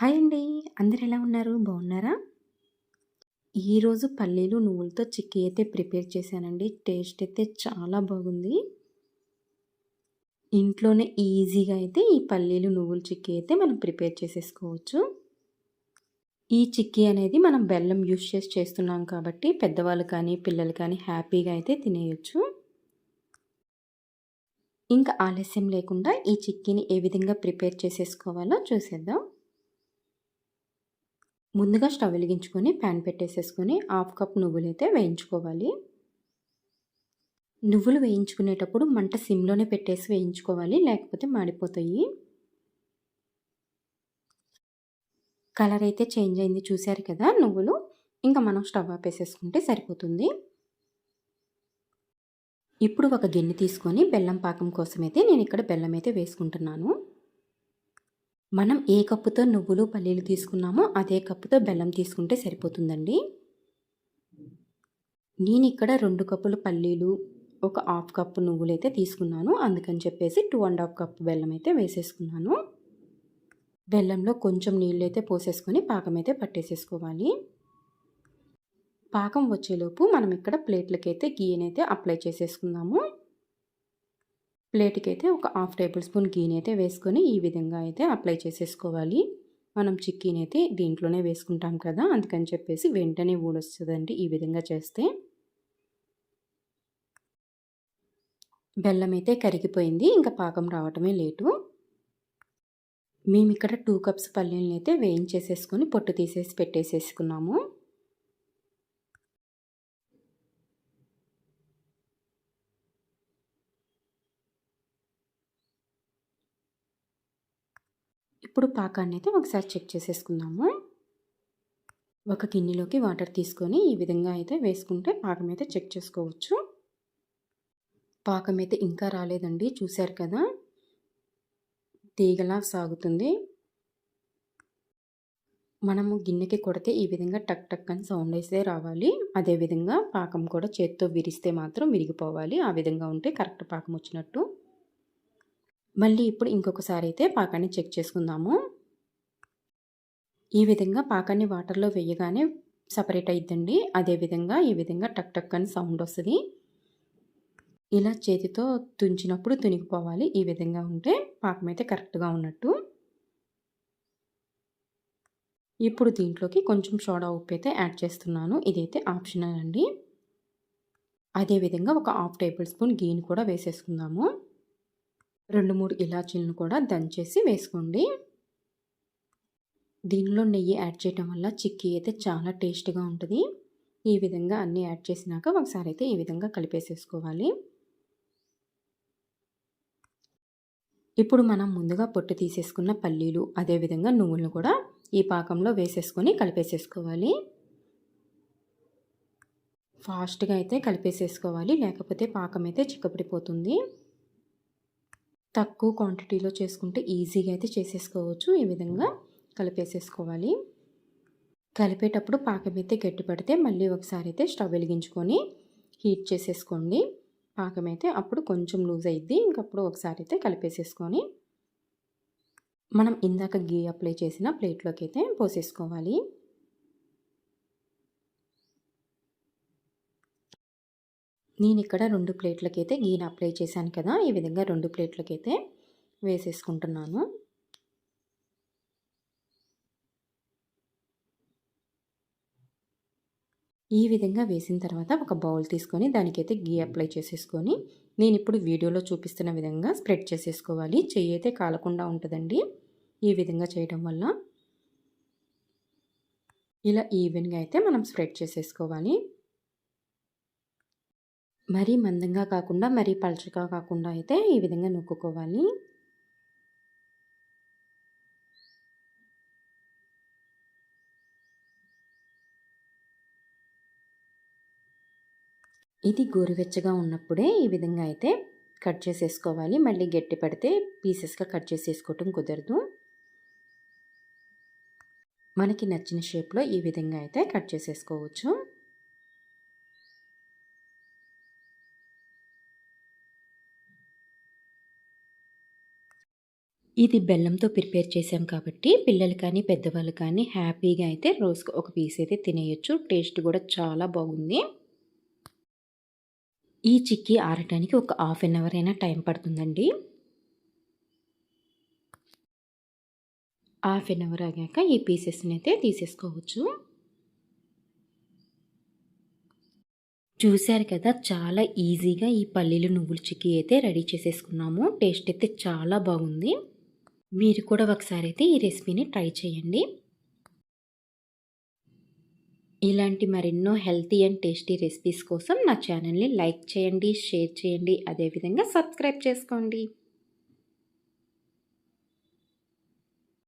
Hi అండి. అందరూ ఎలా ఉన్నారు? బాగున్నారా? ఈరోజు పల్లీలు, నువ్వులతో చిక్కీ అయితే ప్రిపేర్ చేశానండి. టేస్ట్ అయితే చాలా బాగుంది. ఇంట్లోనే ఈజీగా అయితే ఈ పల్లీలు, నువ్వుల చిక్కీ అయితే మనం ప్రిపేర్ చేసేసుకోవచ్చు. ఈ చిక్కీ అనేది మనం బెల్లం యూజ్ చేసి చేస్తున్నాం కాబట్టి పెద్దవాళ్ళు కానీ, పిల్లలు కానీ హ్యాపీగా అయితే తినేయొచ్చు. ఇంకా ఆలస్యం లేకుండా ఈ చిక్కీని ఏ విధంగా ప్రిపేర్ చేసేసుకోవాలో చూసేద్దాం. ముందుగా స్టవ్ వెలిగించుకొని ప్యాన్ పెట్టేసేసుకొని హాఫ్ కప్ నువ్వులైతే వేయించుకోవాలి. నువ్వులు వేయించుకునేటప్పుడు మంట సిమ్లోనే పెట్టేసి వేయించుకోవాలి, లేకపోతే మాడిపోతాయి. కలర్ అయితే చేంజ్ అయింది చూసారు కదా నువ్వులు. ఇంకా మనం స్టవ్ ఆపేసేసుకుంటే సరిపోతుంది. ఇప్పుడు ఒక గిన్నె తీసుకొని బెల్లం పాకం కోసమైతే నేను ఇక్కడ బెల్లం అయితే వేసుకుంటున్నాను. మనం ఏ కప్పుతో నువ్వులు పల్లీలు తీసుకున్నామో అదే కప్పుతో బెల్లం తీసుకుంటే సరిపోతుందండి. నేను ఇక్కడ 2 కప్పులు పల్లీలు, ఒక హాఫ్ కప్పు నువ్వులైతే తీసుకున్నాను. అందుకని చెప్పేసి 2½ కప్పు బెల్లం అయితే వేసేసుకున్నాను. బెల్లంలో కొంచెం నీళ్ళైతే పోసేసుకొని పాకం అయితే పట్టేసేసుకోవాలి. పాకం వచ్చేలోపు మనం ఇక్కడ ప్లేట్లకైతే గీనైతే అప్లై చేసేసుకుందాము. ప్లేట్కైతే ఒక హాఫ్ టేబుల్ స్పూన్ గీనైతే వేసుకొని ఈ విధంగా అయితే అప్లై చేసేసుకోవాలి. మనం చిక్కీనైతే దీంట్లోనే వేసుకుంటాం కదా, అందుకని చెప్పేసి వెంటనే ఊడొస్తుందండి ఈ విధంగా చేస్తే. బెల్లం అయితే కరిగిపోయింది. ఇంకా పాకం రావటమే లేటు. మేము ఇక్కడ 2 కప్స్ పల్లీలను అయితే వేయించేసేసుకొని పొట్టు తీసేసి పెట్టేసేసుకున్నాము. ఇప్పుడు పాకాన్ని అయితే ఒకసారి చెక్ చేసేసుకుందాము. ఒక గిన్నెలోకి వాటర్ తీసుకొని ఈ విధంగా అయితే వేసుకుంటే పాకం అయితే చెక్ చేసుకోవచ్చు. పాకం అయితే ఇంకా రాలేదండి, చూశారు కదా, తీగలా సాగుతుంది. మనము గిన్నెకి కొడితే ఈ విధంగా టక్ టక్ అని సౌండ్ అయితే రావాలి. అదేవిధంగా పాకం కూడా చేత్తో విరిస్తే మాత్రం విరిగిపోవాలి. ఆ విధంగా ఉంటే కరెక్ట్ పాకం వచ్చినట్టు. మళ్ళీ ఇప్పుడు ఇంకొకసారి అయితే పాకాన్ని చెక్ చేసుకుందాము. ఈ విధంగా పాకాన్ని వాటర్లో వేయగానే సపరేట్ అయిద్దండి. అదేవిధంగా ఈ విధంగా టక్ టక్ అని సౌండ్ వస్తుంది. ఇలా చేతితో తుంచినప్పుడు తునిగిపోవాలి. ఈ విధంగా ఉంటే పాకం అయితే కరెక్ట్గా ఉన్నట్టు. ఇప్పుడు దీంట్లోకి కొంచెం సోడా ఉప్పు అయితే యాడ్ చేస్తున్నాను. ఇదైతే ఆప్షనల్ అండి. అదేవిధంగా ఒక హాఫ్ టేబుల్ స్పూన్ గీని కూడా వేసేసుకుందాము. 2-3 ఇలాచీలను కూడా దంచేసి వేసుకోండి. దీనిలో నెయ్యి యాడ్ చేయటం వల్ల చిక్కీ అయితే చాలా టేస్ట్గా ఉంటుంది. ఈ విధంగా అన్నీ యాడ్ చేసినాక ఒకసారి అయితే ఈ విధంగా కలిపేసేసుకోవాలి. ఇప్పుడు మనం ముందుగా పొట్టు తీసేసుకున్న పల్లీలు అదేవిధంగా నువ్వులను కూడా ఈ పాకంలో వేసేసుకొని కలిపేసేసుకోవాలి. ఫాస్ట్గా అయితే కలిపేసేసుకోవాలి, లేకపోతే పాకం అయితే చిక్కపడిపోతుంది. తక్కువ క్వాంటిటీలో చేసుకుంటే ఈజీగా అయితే చేసేసుకోవచ్చు. ఈ విధంగా కలిపేసేసుకోవాలి. కలిపేటప్పుడు పాకం అయితే గట్టిపడితే మళ్ళీ ఒకసారి అయితే స్టవ్ వెలిగించుకొని హీట్ చేసేసుకోండి. పాకం అయితే అప్పుడు కొంచెం లూజ్ అయ్యిద్ది. ఇంకప్పుడు ఒకసారి అయితే కలిపేసేసుకొని మనం ఇందాక గీ అప్లై చేసిన ప్లేట్లోకి అయితే పోసేసుకోవాలి. నేను ఇక్కడ 2 ప్లేట్లకైతే గీని అప్లై చేశాను కదా, ఈ విధంగా 2 ప్లేట్లకైతే వేసేసుకుంటున్నాను. ఈ విధంగా వేసిన తర్వాత ఒక బౌల్ తీసుకొని దానికైతే గీ అప్లై చేసేసుకొని నేను ఇప్పుడు వీడియోలో చూపిస్తున్న విధంగా స్ప్రెడ్ చేసేసుకోవాలి. చెయ్యి అయితే కాలకుండా ఉంటుందండి ఈ విధంగా చేయడం వల్ల. ఇలా ఈవెన్గా అయితే మనం స్ప్రెడ్ చేసేసుకోవాలి. మరీ మందంగా కాకుండా మరీ పలచగా కాకుండా అయితే ఈ విధంగా నొక్కుకోవాలి. ఇది గోరువెచ్చగా ఉన్నప్పుడే ఈ విధంగా అయితే కట్ చేసేసుకోవాలి. మళ్ళీ గట్టి పడితే పీసెస్గా కట్ చేసేసుకోవటం కుదరదు. మనకి నచ్చిన షేప్లో ఈ విధంగా అయితే కట్ చేసేసుకోవచ్చు. ఇది బెల్లంతో ప్రిపేర్ చేసాం కాబట్టి పిల్లలు కానీ పెద్దవాళ్ళు కానీ హ్యాపీగా అయితే రోజుకు ఒక పీస్ అయితే తినేయొచ్చు. టేస్ట్ కూడా చాలా బాగుంది. ఈ చిక్కీ ఆరటానికి ఒక హాఫ్ అన్ అవర్ అయినా టైం పడుతుందండి. హాఫ్ అన్ అవర్ ఆగాక ఈ పీసెస్ని అయితే తీసేసుకోవచ్చు. చూశారు కదా, చాలా ఈజీగా ఈ పల్లీలు నువ్వుల చిక్కీ అయితే రెడీ చేసేసుకున్నాము. టేస్ట్ అయితే చాలా బాగుంది. మీరు కూడా ఒకసారి అయితే ఈ రెసిపీని ట్రై చేయండి. ఇలాంటి మరెన్నో హెల్తీ అండ్ టేస్టీ రెసిపీస్ కోసం నా ఛానల్ని లైక్ చేయండి, షేర్ చేయండి, అదేవిధంగా సబ్స్క్రైబ్ చేసుకోండి.